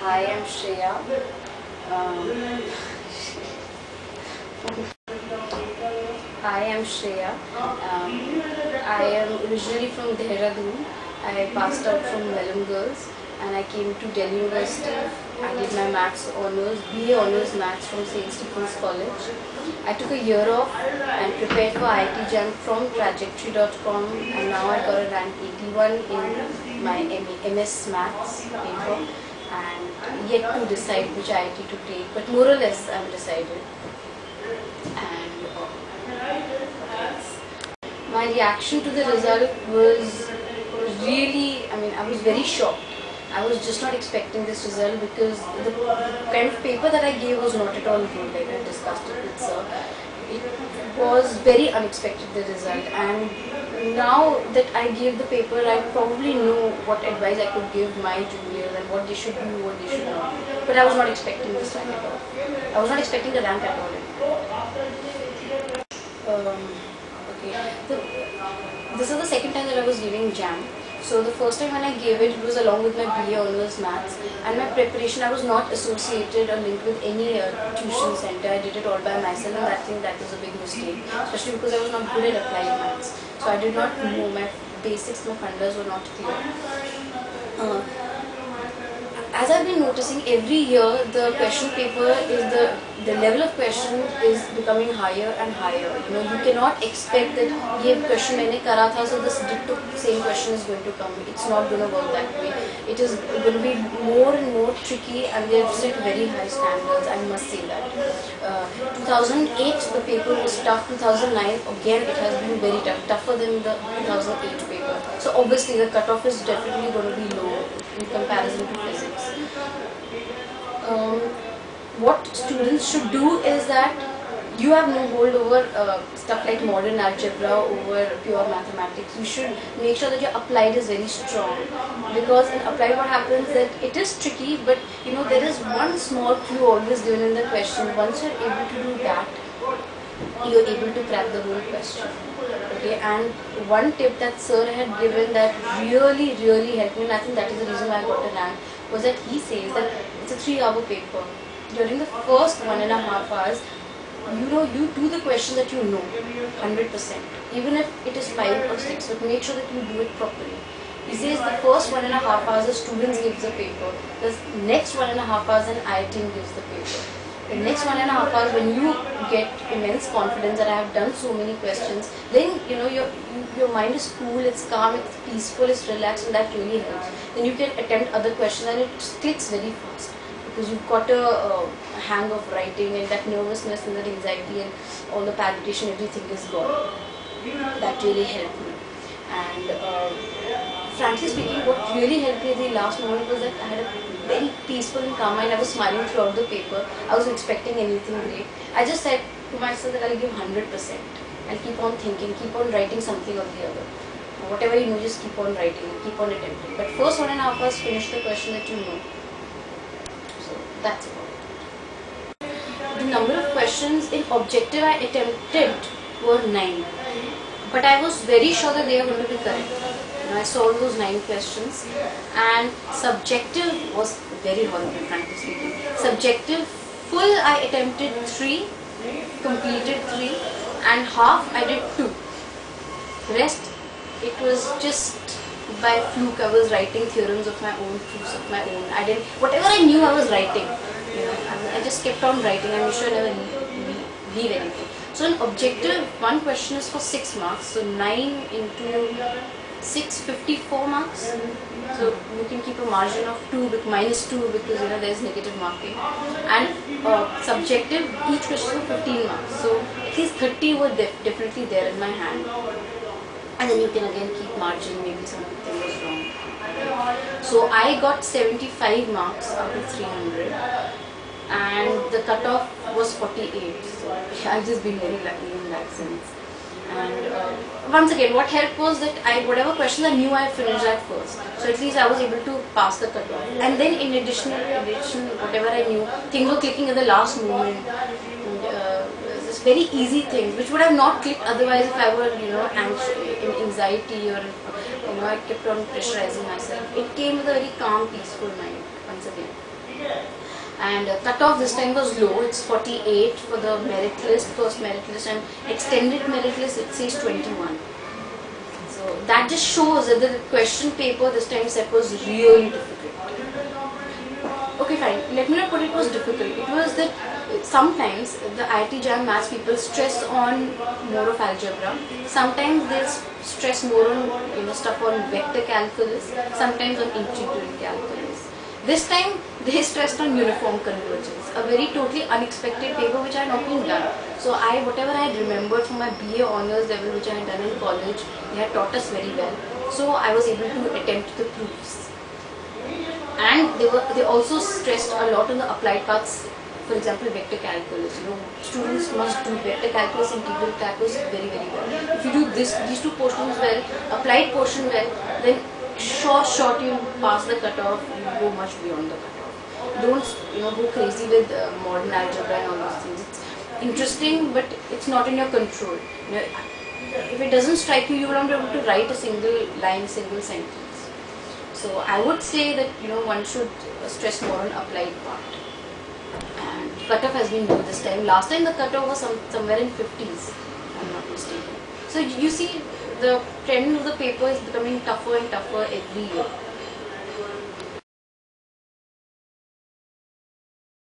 Hi, I'm Shreya. Um, Hi, I'm Shreya. I am originally from Dehradun. I passed out from Mellon Girls and I came to Delhi University. I did my maths honours, BA honours maths from St. Stephen's College. I took a year off and prepared for IIT Jam from trajectory.com, and now I got a rank 81 in my MS maths paper and yet to decide which IIT to take, but more or less I'm decided. And my reaction to the result was really, I was very shocked. I was just not expecting this result because the kind of paper that I gave was not at all good, like I discussed it with sir. It was very unexpected, the result, and now that I gave the paper, I probably know what advice I could give my juniors and what they should do, what they should not. But I was not expecting this rank at all. I was not expecting the rank at all. This is the second time that I was giving JAM. So the first time when I gave it, it was along with my BA honours maths, and my preparation, I was not associated or linked with any tuition center. I did it all by myself, and I think that was a big mistake, especially because I was not good at applied maths. So I did not know my basics, my fundas were not clear. As I've been noticing, every year the question paper is the level of question is becoming higher and higher. You cannot expect that ये question मैंने करा था, so this same question is going to come. It's not going to work that way. It is going to be more and more tricky, and they've set very high standards. I must say that. 2008 the paper was tough. 2009 again it has been very tough, tougher than the 2008 paper. So obviously the cutoff is definitely going to be low in comparison to physics. What students should do is that you have no hold over stuff like modern algebra, over pure mathematics. You should make sure that your applied is very strong, because in applied what happens that it is tricky, but there is one small clue always given in the question. Once you are able to do that, you are able to crack the whole question. Okay, and one tip that sir had given that really helped me, and I think that is the reason why I got a rank, was that he says that it's a 3-hour paper. During the first 1.5 hours, you do the question that you know 100%, even if it is 5 or 6, but make sure that you do it properly. He says the first 1.5 hours the students gives the paper, the next 1.5 hours an IIT gives the paper. The next 1.5 hours, when you get immense confidence that I have done so many questions, then your mind is cool, it's calm, it's peaceful, it's relaxed, and that really helps. Then you can attempt other questions and it clicks very fast, because you've got a hang of writing, and that nervousness and that anxiety and all the palpitation, everything is gone. That really helped me. And frankly speaking, what really helped me at the last moment was that I had a very peaceful and calm mind. I was smiling throughout the paper. I wasn't expecting anything great. I just said to myself that I'll give 100%. I'll keep on thinking, keep on writing something or the other. Whatever you know, just keep on writing and keep on attempting. But first 1.5 hours, finish the question that you know. So that's about it. The number of questions in objective I attempted were 9. But I was very sure that they were going to be correct. I solved those 9 questions, and subjective was very horrible, frankly speaking. Subjective, full I attempted 3, completed 3, and half I did 2. Rest, it was just by fluke. I was writing theorems of my own, proofs of my own. Whatever I knew I was writing. I just kept on writing. I made sure I never leave anything. So in objective, one question is for 6 marks. So 9 into 6, 54 marks. So you can keep a margin of -2 because there is negative marking. And subjective, each question is 15 marks. So at least 30 were definitely there in my hand. And then you can again keep margin, maybe something was wrong. So I got 75 marks out of 300. And the cutoff was 48. So I've just been very lucky in that sense. And once again, what helped was that whatever questions I knew, I finished at first. So at least I was able to pass the cutoff. And then in addition, whatever I knew, things were clicking at the last moment. Just very easy things, which would have not clicked otherwise if I were, anxious, in anxiety, or I kept on pressurizing myself. It came with a very calm, peaceful mind once again. And cutoff this time was low, it's 48 for the merit list, first merit list, and extended merit list it says 21. So that just shows that the question paper this time set was really difficult. Okay, fine, let me not put it was difficult, it was that sometimes the IIT JAM maths people stress on more of algebra, sometimes they stress more on stuff on vector calculus, sometimes on integral calculus. This time they stressed on uniform convergence, a very totally unexpected paper which I had not been done. So whatever I had remembered from my BA honors level which I had done in college, they had taught us very well. So I was able to attempt the proofs. And they also stressed a lot on the applied parts. For example, vector calculus. Students must do vector calculus, integral calculus very well. If you do these two portions well, applied portion well, then short you pass the cutoff, you go much beyond the cutoff. Don't go crazy with modern algebra and all those things. It's interesting, but it's not in your control. If it doesn't strike you, you will not be able to write a single line, single sentence. So I would say that one should stress more on applied part. And cutoff has been low this time. Last time the cutoff was somewhere in 50s, if I'm not mistaken. So you see the trend of the paper is becoming tougher and tougher every year.